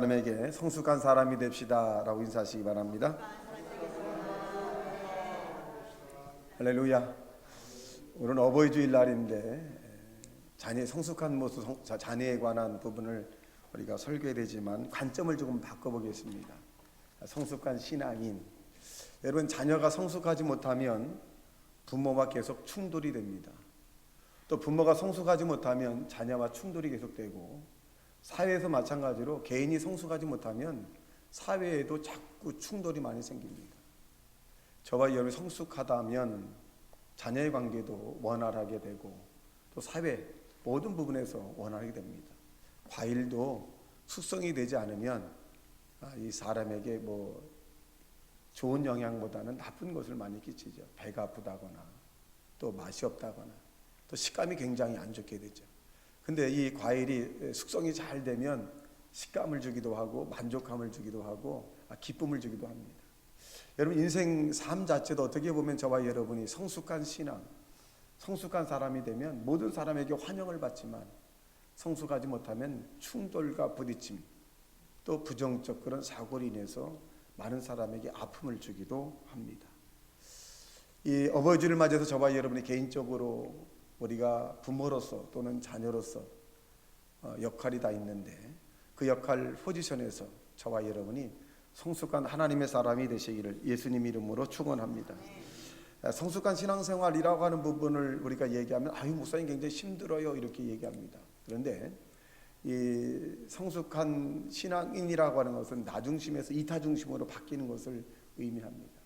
사람에게 성숙한 사람이 됩시다 라고 인사하시기 바랍니다. 할렐루야. 오늘은 어버이 주일 날인데 자녀의 성숙한 모습, 자녀에 관한 부분을 우리가 설교해야 되지만 관점을 조금 바꿔보겠습니다. 성숙한 신앙인. 여러분, 자녀가 성숙하지 못하면 부모와 계속 충돌이 됩니다. 또 부모가 성숙하지 못하면 자녀와 충돌이 계속되고, 사회에서 마찬가지로 개인이 성숙하지 못하면 사회에도 자꾸 충돌이 많이 생깁니다. 저와 여러분이 성숙하다면 자녀의 관계도 원활하게 되고, 또 사회 모든 부분에서 원활하게 됩니다. 과일도 숙성이 되지 않으면 이 사람에게 좋은 영향보다는 나쁜 것을 많이 끼치죠. 배가 아프다거나 또 맛이 없다거나 또 식감이 굉장히 안 좋게 되죠. 근데 이 과일이 숙성이 잘 되면 식감을 주기도 하고 만족감을 주기도 하고 기쁨을 주기도 합니다. 여러분, 인생 삶 자체도 어떻게 보면 저와 여러분이 성숙한 신앙, 성숙한 사람이 되면 모든 사람에게 환영을 받지만, 성숙하지 못하면 충돌과 부딪힘, 또 부정적 그런 사고로 인해서 많은 사람에게 아픔을 주기도 합니다. 이 어버이주를 맞아서 저와 여러분이 개인적으로 우리가 부모로서 또는 자녀로서 역할이 다 있는데, 그 역할 포지션에서 저와 여러분이 성숙한 하나님의 사람이 되시기를 예수님 이름으로 축원합니다. 성숙한 신앙생활이라고 하는 부분을 우리가 얘기하면 목사님 굉장히 힘들어요 이렇게 얘기합니다. 그런데 이 성숙한 신앙인이라고 하는 것은 나 중심에서 이타 중심으로 바뀌는 것을 의미합니다.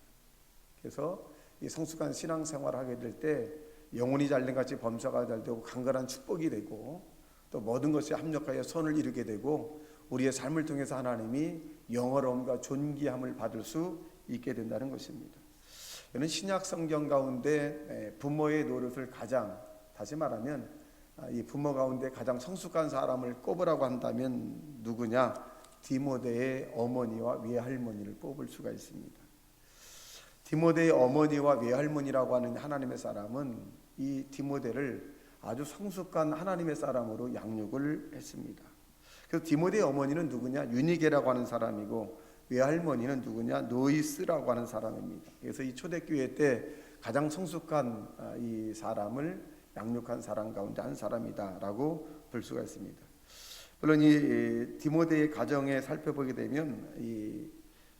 그래서 이 성숙한 신앙생활을 하게 될 때 영혼이 잘된 같이 범사가 잘 되고 강건한 축복이 되고, 또 모든 것이 합력하여 선을 이루게 되고 우리의 삶을 통해서 하나님이 영화로움과 존귀함을 받을 수 있게 된다는 것입니다. 이는 신약 성경 가운데 부모의 노릇을 가장, 다시 말하면 이 부모 가운데 가장 성숙한 사람을 꼽으라고 한다면 누구냐? 디모데의 어머니와 외할머니를 뽑을 수가 있습니다. 디모데의 어머니와 외할머니라고 하는 하나님의 사람은 이 디모데를 아주 성숙한 하나님의 사람으로 양육을 했습니다. 그래서 디모데의 어머니는 누구냐? 유니게라고 하는 사람이고, 외할머니는 누구냐? 노이스라고 하는 사람입니다. 그래서 이 초대교회 때 가장 성숙한 이 사람을 양육한 사람 가운데 한 사람이다라고 볼 수가 있습니다. 물론 이 디모데의 가정에 살펴보게 되면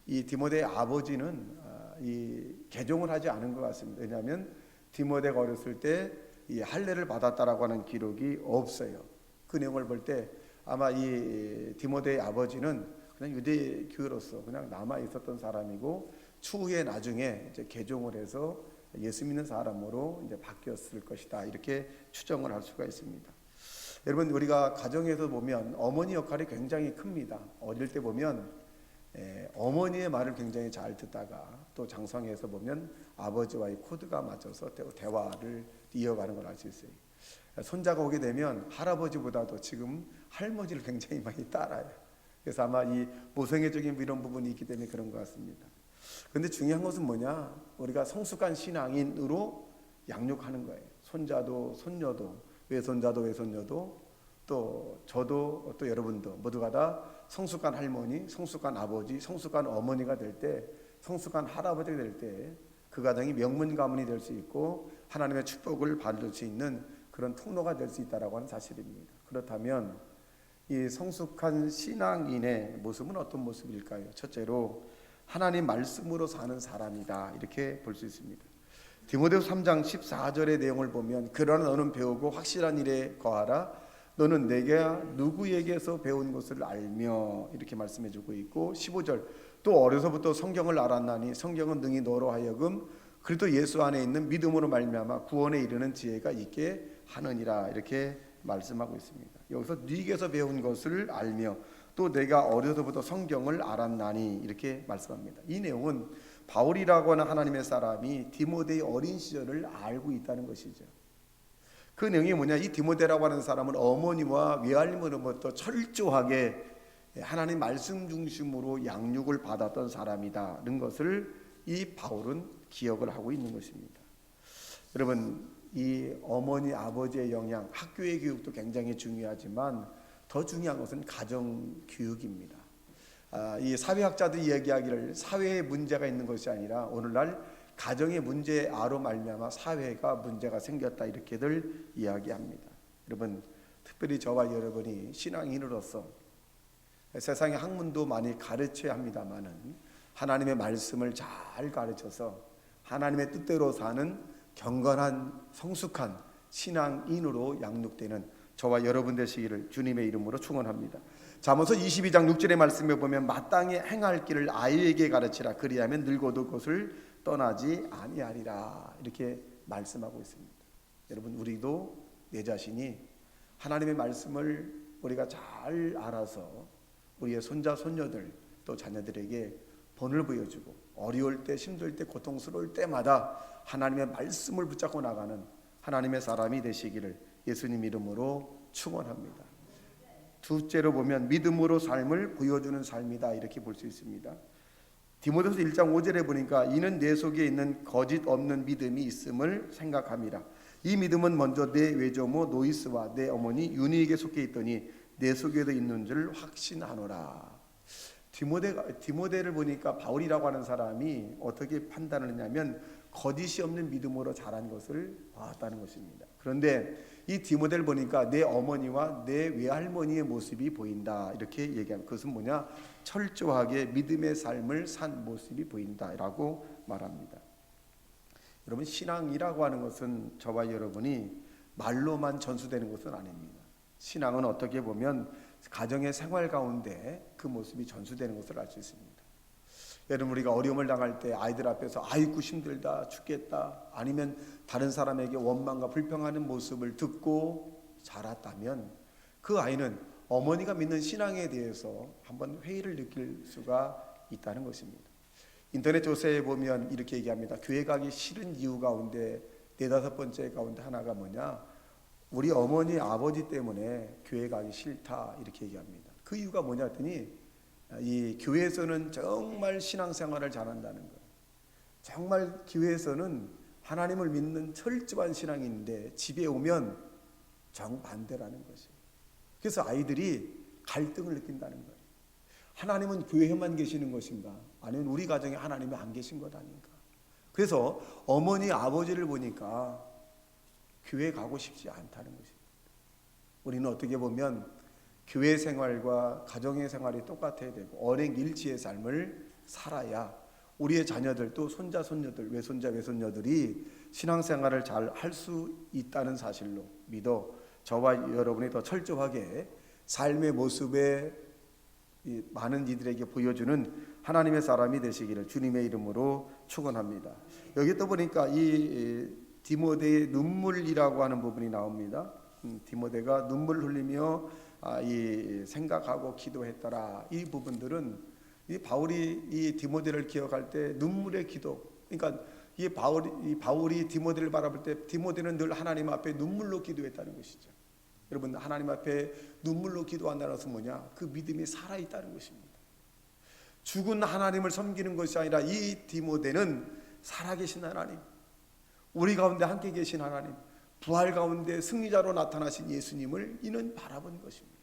이 디모데의 아버지는 이 개종을 하지 않은 것 같습니다. 왜냐하면 디모데가 어렸을 때 이 할례를 받았다라고 하는 기록이 없어요. 그 내용을 볼 때 아마 이 디모데의 아버지는 그냥 유대교로서 그냥 남아 있었던 사람이고, 추후에 나중에 이제 개종을 해서 예수 믿는 사람으로 이제 바뀌었을 것이다, 이렇게 추정을 할 수가 있습니다. 여러분, 우리가 가정에서 보면 어머니 역할이 굉장히 큽니다. 어릴 때 보면 어머니의 말을 굉장히 잘 듣다가 또 장성해서 보면 아버지와의 코드가 맞춰서 대화를 이어가는 걸 알 수 있어요. 손자가 오게 되면 할아버지보다도 지금 할머니를 굉장히 많이 따라요. 그래서 아마 이 모성애적인 이런 부분이 있기 때문에 그런 것 같습니다. 그런데 중요한 것은 뭐냐? 우리가 성숙한 신앙인으로 양육하는 거예요. 손자도 손녀도, 외손자도 외손녀도, 또 저도 또 여러분도 모두가 다 성숙한 할머니, 성숙한 아버지, 성숙한 어머니가 될 때, 성숙한 할아버지가 될 때 그 가정이 명문 가문이 될 수 있고 하나님의 축복을 받을 수 있는 그런 통로가 될 수 있다라고 하는 사실입니다. 그렇다면 이 성숙한 신앙인의 모습은 어떤 모습일까요? 첫째로 하나님 말씀으로 사는 사람이다, 이렇게 볼 수 있습니다. 디모데후서 3장 14절의 내용을 보면, 그러나 너는 배우고 확실한 일에 거하라. 너는 내가 누구에게서 배운 것을 알며, 이렇게 말씀해 주고 있고, 15절 또 어려서부터 성경을 알았나니 성경은 능히 너로 하여금 그리스도 예수 안에 있는 믿음으로 말미암아 구원에 이르는 지혜가 있게 하느니라, 이렇게 말씀하고 있습니다. 여기서 네게서 배운 것을 알며 또 내가 어려서부터 성경을 알았나니, 이렇게 말씀합니다. 이 내용은 바울이라고 하는 하나님의 사람이 디모데의 어린 시절을 알고 있다는 것이죠. 그 내용이 뭐냐? 이 디모데라고 하는 사람은 어머니와 외할머니로부터 철저하게 하나님 말씀 중심으로 양육을 받았던 사람이다는 것을 이 바울은 기억을 하고 있는 것입니다. 여러분, 이 어머니 아버지의 영향, 학교의 교육도 굉장히 중요하지만 더 중요한 것은 가정 교육입니다. 이 사회학자들이 얘기하기를 사회에 문제가 있는 것이 아니라 오늘날 가정의 문제로 말미암아 사회가 문제가 생겼다 이렇게들 이야기합니다. 여러분, 특별히 저와 여러분이 신앙인으로서 세상의 학문도 많이 가르쳐야 합니다마는 하나님의 말씀을 잘 가르쳐서 하나님의 뜻대로 사는 경건한 성숙한 신앙인으로 양육되는 저와 여러분 되시기를 주님의 이름으로 축원합니다. 잠언서 22장 6절의 말씀에 보면 마땅히 행할 길을 아이에게 가르치라 그리하면 늙어도 그것을 떠나지 아니하리라 이렇게 말씀하고 있습니다. 여러분, 우리도 내 자신이 하나님의 말씀을 우리가 잘 알아서 우리의 손자 손녀들 또 자녀들에게 본을 보여주고 어려울 때 힘들 때 고통스러울 때마다 하나님의 말씀을 붙잡고 나가는 하나님의 사람이 되시기를 예수님 이름으로 축원합니다. 둘째로 보면 믿음으로 삶을 보여주는 삶이다 이렇게 볼 수 있습니다. 디모데후서 1장 5절에 보니까 이는 내 속에 있는 거짓 없는 믿음이 있음을 생각함이라. 이 믿음은 먼저 내 외조모 노이스와 내 어머니 유니에게 속해 있더니 내 속에도 있는 줄 확신하노라. 디모데를 보니까 바울이라고 하는 사람이 어떻게 판단을 했냐면 거짓이 없는 믿음으로 자란 것을 봤다는 것입니다. 그런데 이 디모데를 보니까 내 어머니와 내 외할머니의 모습이 보인다 이렇게 얘기합니다. 그것은 뭐냐? 철저하게 믿음의 삶을 산 모습이 보인다라고 말합니다. 여러분, 신앙이라고 하는 것은 저와 여러분이 말로만 전수되는 것은 아닙니다. 신앙은 어떻게 보면 가정의 생활 가운데 그 모습이 전수되는 것을 알 수 있습니다. 여러분, 우리가 어려움을 당할 때 아이들 앞에서 아이고 힘들다 죽겠다 아니면 다른 사람에게 원망과 불평하는 모습을 듣고 자랐다면 그 아이는 어머니가 믿는 신앙에 대해서 한번 회의를 느낄 수가 있다는 것입니다. 인터넷 조사에 보면 이렇게 얘기합니다. 교회 가기 싫은 이유 가운데 네다섯 번째 가운데 하나가 뭐냐? 우리 어머니 아버지 때문에 교회 가기 싫다 이렇게 얘기합니다. 그 이유가 뭐냐 했더니 이 교회에서는 정말 신앙생활을 잘한다는 거예요. 정말 교회에서는 하나님을 믿는 철저한 신앙인데 집에 오면 정반대라는 것이에요. 그래서 아이들이 갈등을 느낀다는 거예요. 하나님은 교회에만 계시는 것인가? 아니면 우리 가정에 하나님이 안 계신 것 아닌가? 그래서 어머니 아버지를 보니까 교회 가고 싶지 않다는 것입니다. 우리는 어떻게 보면 교회 생활과 가정의 생활이 똑같아야 되고 언행일치의 삶을 살아야 우리의 자녀들 또 손자 손녀들 외손자 외손녀들이 신앙생활을 잘 할 수 있다는 사실로 믿어 저와 여러분이 더 철저하게 삶의 모습에 많은 이들에게 보여주는 하나님의 사람이 되시기를 주님의 이름으로 축원합니다. 여기 또 보니까 이 디모데의 눈물이라고 하는 부분이 나옵니다. 디모데가 눈물 흘리며 이 생각하고 기도했더라. 이 부분들은 이 바울이 이 디모데를 기억할 때 눈물의 기도. 그러니까 이 바울이 디모데를 바라볼 때 디모데는 늘 하나님 앞에 눈물로 기도했다는 것이죠. 여러분, 하나님 앞에 눈물로 기도한다는 것은 뭐냐? 그 믿음이 살아있다는 것입니다. 죽은 하나님을 섬기는 것이 아니라 이 디모데는 살아계신 하나님, 우리 가운데 함께 계신 하나님, 부활 가운데 승리자로 나타나신 예수님을 이는 바라본 것입니다.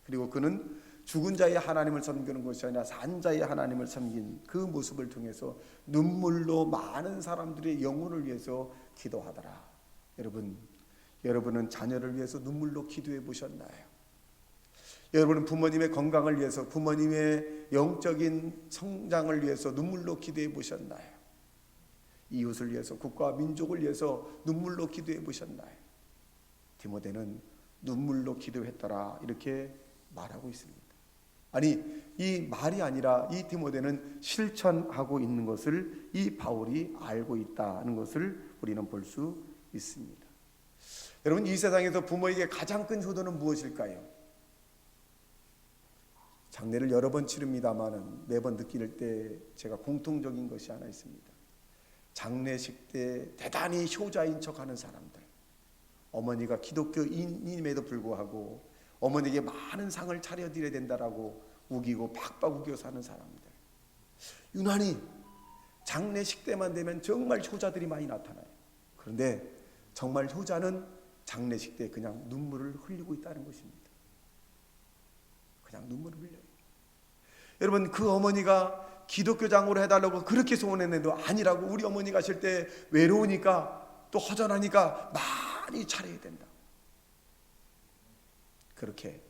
그리고 그는 죽은 자의 하나님을 섬기는 것이 아니라 산 자의 하나님을 섬긴 그 모습을 통해서 눈물로 많은 사람들의 영혼을 위해서 기도하더라. 여러분은 자녀를 위해서 눈물로 기도해 보셨나요? 여러분은 부모님의 건강을 위해서, 부모님의 영적인 성장을 위해서 눈물로 기도해 보셨나요? 이웃을 위해서, 국가와 민족을 위해서 눈물로 기도해 보셨나요? 디모데는 눈물로 기도했더라 이렇게 말하고 있습니다. 아니, 이 말이 아니라 이 디모데는 실천하고 있는 것을 이 바울이 알고 있다는 것을 우리는 볼 수 있습니다. 여러분, 이 세상에서 부모에게 가장 큰 효도는 무엇일까요? 장례를 여러 번 치릅니다만 매번 느낄 때 제가 공통적인 것이 하나 있습니다. 장례식 때 대단히 효자인 척하는 사람들, 어머니가 기독교인임에도 불구하고 어머니에게 많은 상을 차려드려야 된다라고 우기고 박박 우겨 사는 사람들, 유난히 장례식 때만 되면 정말 효자들이 많이 나타나요. 그런데 정말 효자는 장례식 때 그냥 눈물을 흘리고 있다는 것입니다. 그냥 눈물을 흘려요. 여러분, 그 어머니가 기독교장으로 해달라고 그렇게 소원했는데도 아니라고, 우리 어머니 가실 때 외로우니까 또 허전하니까 많이 차려야 된다. 그렇게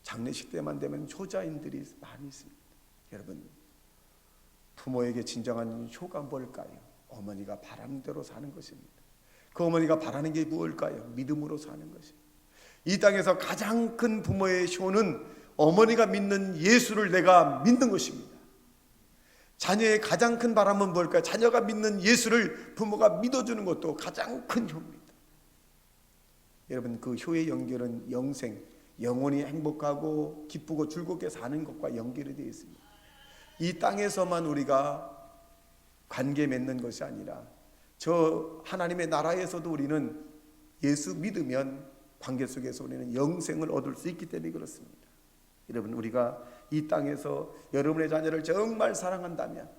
장례식 때만 되면 효자인들이 많이 있습니다. 여러분, 부모에게 진정한 효가 뭘까요? 어머니가 바라는 대로 사는 것입니다. 그 어머니가 바라는 게 무엇일까요? 믿음으로 사는 것입니다. 이 땅에서 가장 큰 부모의 효는 어머니가 믿는 예수를 내가 믿는 것입니다. 자녀의 가장 큰 바람은 뭘까요? 자녀가 믿는 예수를 부모가 믿어주는 것도 가장 큰 효입니다. 여러분, 그 효의 연결은 영생, 영원히 행복하고 기쁘고 즐겁게 사는 것과 연결이 되어 있습니다. 이 땅에서만 우리가 관계 맺는 것이 아니라 저 하나님의 나라에서도 우리는 예수 믿으면 관계 속에서 우리는 영생을 얻을 수 있기 때문에 그렇습니다. 여러분, 우리가 이 땅에서 여러분의 자녀를 정말 사랑한다면,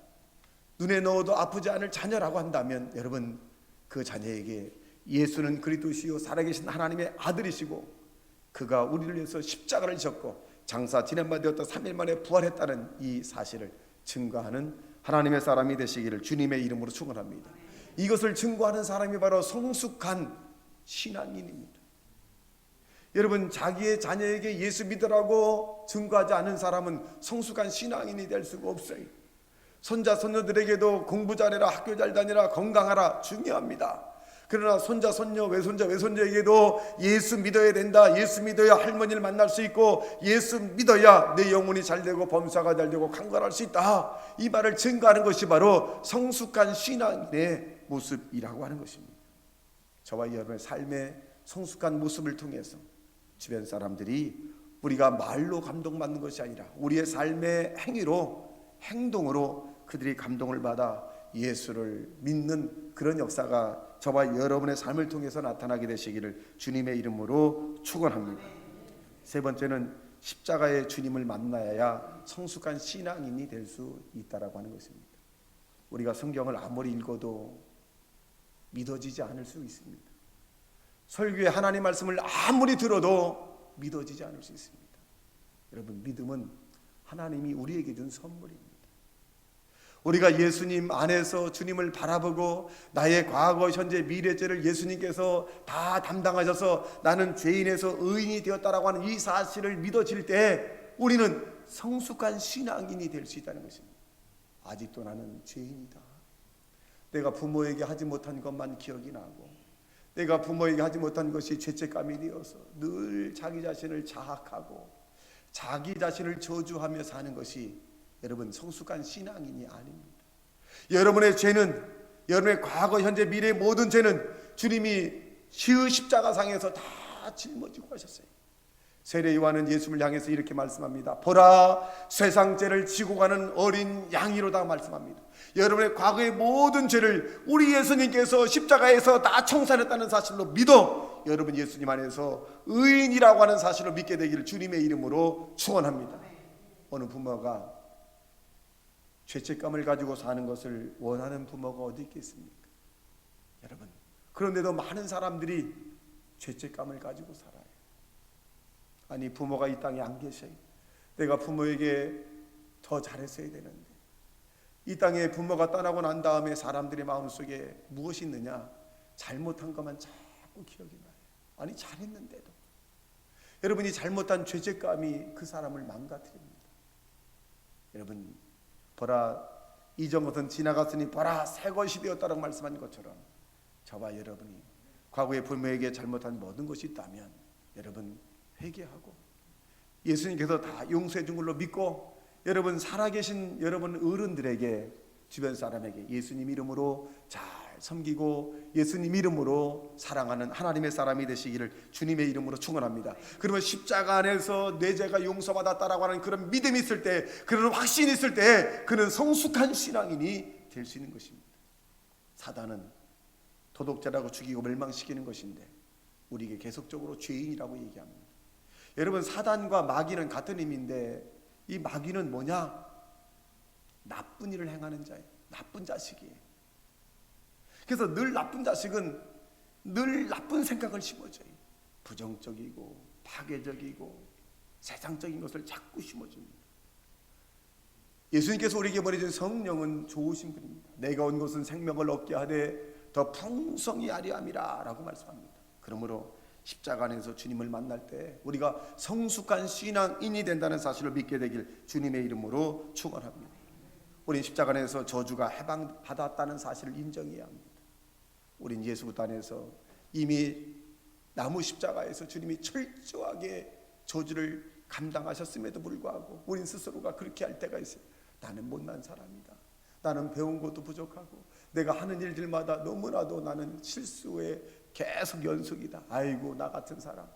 눈에 넣어도 아프지 않을 자녀라고 한다면, 여러분, 그 자녀에게 예수는 그리스도시요 살아계신 하나님의 아들이시고 그가 우리를 위해서 십자가를 졌고 장사 지낸 바 되었다 3일 만에 부활했다는 이 사실을 증거하는 하나님의 사람이 되시기를 주님의 이름으로 축원합니다. 이것을 증거하는 사람이 바로 성숙한 신앙인입니다. 여러분, 자기의 자녀에게 예수 믿으라고 증거하지 않은 사람은 성숙한 신앙인이 될 수가 없어요. 손자 손녀들에게도 공부 잘해라, 학교 잘 다니라, 건강하라 중요합니다. 그러나 손자 손녀 외손자 외손녀에게도 예수 믿어야 된다, 예수 믿어야 할머니를 만날 수 있고 예수 믿어야 내 영혼이 잘되고 범사가 잘되고 강건할 수 있다, 이 말을 증거하는 것이 바로 성숙한 신앙인의 모습이라고 하는 것입니다. 저와 여러분의 삶의 성숙한 모습을 통해서 주변 사람들이 우리가 말로 감동받는 것이 아니라 우리의 삶의 행위로, 행동으로 그들이 감동을 받아 예수를 믿는 그런 역사가 저와 여러분의 삶을 통해서 나타나게 되시기를 주님의 이름으로 축원합니다. 세 번째는 십자가의 주님을 만나야 성숙한 신앙인이 될 수 있다라고 하는 것입니다. 우리가 성경을 아무리 읽어도 믿어지지 않을 수 있습니다. 설교에 하나님 말씀을 아무리 들어도 믿어지지 않을 수 있습니다. 여러분, 믿음은 하나님이 우리에게 준 선물입니다. 우리가 예수님 안에서 주님을 바라보고 나의 과거, 현재, 미래 죄를 예수님께서 다 담당하셔서 나는 죄인에서 의인이 되었다라고 하는 이 사실을 믿어질 때 우리는 성숙한 신앙인이 될 수 있다는 것입니다. 아직도 나는 죄인이다. 내가 부모에게 하지 못한 것만 기억이 나고, 내가 부모에게 하지 못한 것이 죄책감이 되어서 늘 자기 자신을 자학하고 자기 자신을 저주하며 사는 것이 여러분 성숙한 신앙인이 아닙니다. 여러분의 죄는, 여러분의 과거, 현재, 미래의 모든 죄는 주님이 십자가상에서 다 짊어지고 가셨어요. 세례 요한은 예수를 향해서 이렇게 말씀합니다. 보라, 세상 죄를 지고 가는 어린 양이로다 말씀합니다. 여러분의 과거의 모든 죄를 우리 예수님께서 십자가에서 다 청산했다는 사실로 믿어 여러분 예수님 안에서 의인이라고 하는 사실을 믿게 되기를 주님의 이름으로 축원합니다. 어느 부모가 죄책감을 가지고 사는 것을 원하는 부모가 어디 있겠습니까? 여러분, 그런데도 많은 사람들이 죄책감을 가지고 살아요. 아니, 부모가 이 땅에 안 계셔요. 내가 부모에게 더 잘했어야 되는데, 이 땅에 부모가 떠나고 난 다음에 사람들의 마음속에 무엇이 있느냐? 잘못한 것만 자꾸 기억이 나요. 아니, 잘했는데도. 여러분이 잘못한 죄책감이 그 사람을 망가뜨립니다. 여러분, 보라, 이전 것은 지나갔으니 보라, 새 것이 되었다라고 말씀한 것처럼 저와 여러분이 과거의 부모에게 잘못한 모든 것이 있다면 여러분 회개하고 예수님께서 다 용서해 준 걸로 믿고 여러분 살아계신 여러분 어른들에게, 주변 사람에게 예수님 이름으로 잘 섬기고 예수님 이름으로 사랑하는 하나님의 사람이 되시기를 주님의 이름으로 축원합니다. 그러면 십자가 안에서 내 죄가 용서받았다라고 하는 그런 믿음이 있을 때, 그런 확신이 있을 때 그는 성숙한 신앙인이 될 수 있는 것입니다. 사단은 도덕자라고 죽이고 멸망시키는 것인데 우리에게 계속적으로 죄인이라고 얘기합니다. 여러분, 사단과 마귀는 같은 의미인데 이 마귀는 뭐냐? 나쁜 일을 행하는 자예요. 나쁜 자식이에요. 그래서 늘 나쁜 자식은 늘 나쁜 생각을 심어줘요. 부정적이고 파괴적이고 세상적인 것을 자꾸 심어줍니다. 예수님께서 우리에게 보내준 성령은 좋으신 분입니다. 내가 온 것은 생명을 얻게 하되 더 풍성히 하려 함이라 라고 말씀합니다. 그러므로 십자가 안에서 주님을 만날 때 우리가 성숙한 신앙인이 된다는 사실을 믿게 되길 주님의 이름으로 축원합니다. 우린 십자가 안에서 저주가 해방받았다는 사실을 인정해야 합니다. 우린 예수 안에서 이미 나무 십자가에서 주님이 철저하게 저주를 감당하셨음에도 불구하고 우린 스스로가 그렇게 할 때가 있어요. 나는 못난 사람이다. 나는 배운 것도 부족하고 내가 하는 일들마다 너무나도 나는 실수에 계속 연속이다. 아이고 나 같은 사람.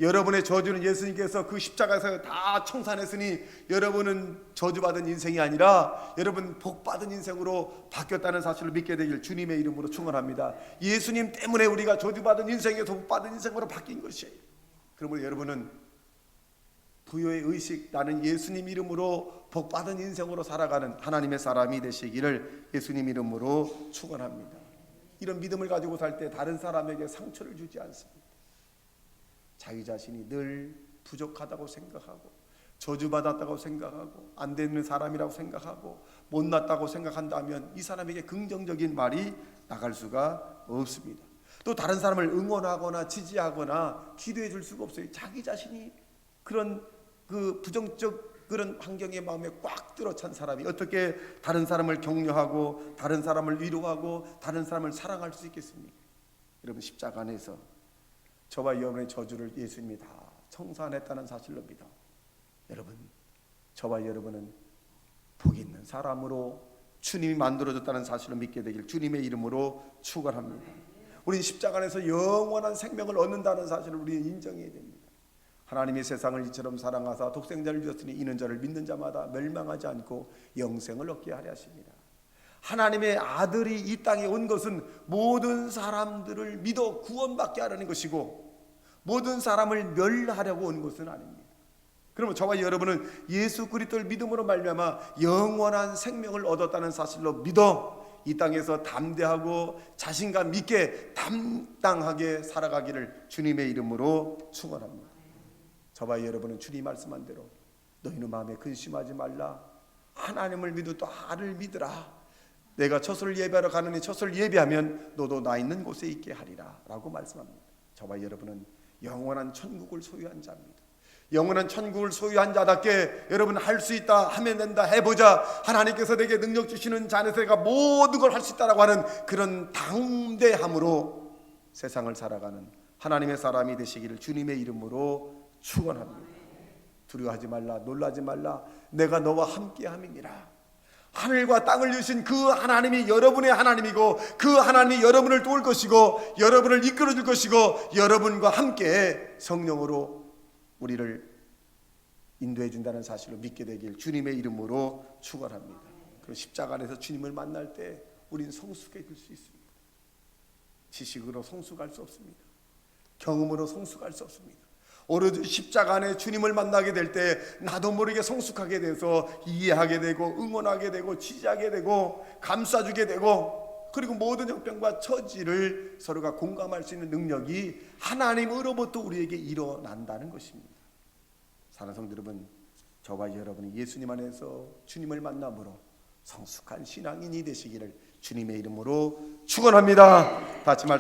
여러분의 저주는 예수님께서 그 십자가에서 다 청산했으니 여러분은 저주받은 인생이 아니라 여러분 복받은 인생으로 바뀌었다는 사실을 믿게 되길 주님의 이름으로 축원합니다. 예수님 때문에 우리가 저주받은 인생에서 복받은 인생으로 바뀐 것이에요. 그러므로 여러분은 부요의 의식, 나는 예수님 이름으로 복받은 인생으로 살아가는 하나님의 사람이 되시기를 예수님 이름으로 축원합니다. 이런 믿음을 가지고 살 때 다른 사람에게 상처를 주지 않습니다. 자기 자신이 늘 부족하다고 생각하고 저주받았다고 생각하고 안 되는 사람이라고 생각하고 못났다고 생각한다면 이 사람에게 긍정적인 말이 나갈 수가 없습니다. 또 다른 사람을 응원하거나 지지하거나 기도해 줄 수가 없어요. 자기 자신이 그런 그 부정적 그런 환경의 마음에 꽉 들어찬 사람이 어떻게 다른 사람을 격려하고 다른 사람을 위로하고 다른 사람을 사랑할 수 있겠습니까? 여러분 십자가 안에서 저와 여러분의 저주를 예수님이 다 청산했다는 사실로 믿어. 여러분 저와 여러분은 복 있는 사람으로 주님이 만들어줬다는 사실을 믿게 되길 주님의 이름으로 축원합니다. 우리는 십자가 안에서 영원한 생명을 얻는다는 사실을 우리는 인정해야 됩니다. 하나님이 세상을 이처럼 사랑하사 독생자를 주셨으니 이는 저를 믿는 자마다 멸망하지 않고 영생을 얻게 하려 하십니다. 하나님의 아들이 이 땅에 온 것은 모든 사람들을 믿어 구원받게 하려는 것이고 모든 사람을 멸하려고 온 것은 아닙니다. 그러면 저와 여러분은 예수 그리스도를 믿음으로 말미암아 영원한 생명을 얻었다는 사실로 믿어 이 땅에서 담대하고 자신감 있게 담당하게 살아가기를 주님의 이름으로 축원합니다. 저와 여러분은 주님 말씀한 대로 너희는 마음에 근심하지 말라. 하나님을 믿고 나를 믿으라. 내가 처소를 예배하러 가느니 처소를 예배하면 너도 나 있는 곳에 있게 하리라 라고 말씀합니다. 저와 여러분은 영원한 천국을 소유한 자입니다. 영원한 천국을 소유한 자답게 여러분 할 수 있다 하면 된다 해보자. 하나님께서 내게 능력 주시는 자 안에서 내가 모든 걸 할 수 있다라고 하는 그런 담대함으로 세상을 살아가는 하나님의 사람이 되시기를 주님의 이름으로 축원합니다. 두려워하지 말라. 놀라지 말라. 내가 너와 함께함이니라. 하늘과 땅을 주신 그 하나님이 여러분의 하나님이고 그 하나님이 여러분을 도울 것이고 여러분을 이끌어 줄 것이고 여러분과 함께 성령으로 우리를 인도해 준다는 사실을 믿게 되길 주님의 이름으로 축원합니다. 그 십자가 안에서 주님을 만날 때 우리는 성숙해질 수 있습니다. 지식으로 성숙할 수 없습니다. 경험으로 성숙할 수 없습니다. 오로지 십자가 안에 주님을 만나게 될 때 나도 모르게 성숙하게 돼서 이해하게 되고 응원하게 되고 지지하게 되고 감싸주게 되고 그리고 모든 형편과 처지를 서로가 공감할 수 있는 능력이 하나님으로부터 우리에게 일어난다는 것입니다. 사랑하는 성도 여러분, 저와 여러분이 예수님 안에서 주님을 만남으로 성숙한 신앙인이 되시기를 주님의 이름으로 축원합니다. 다 같이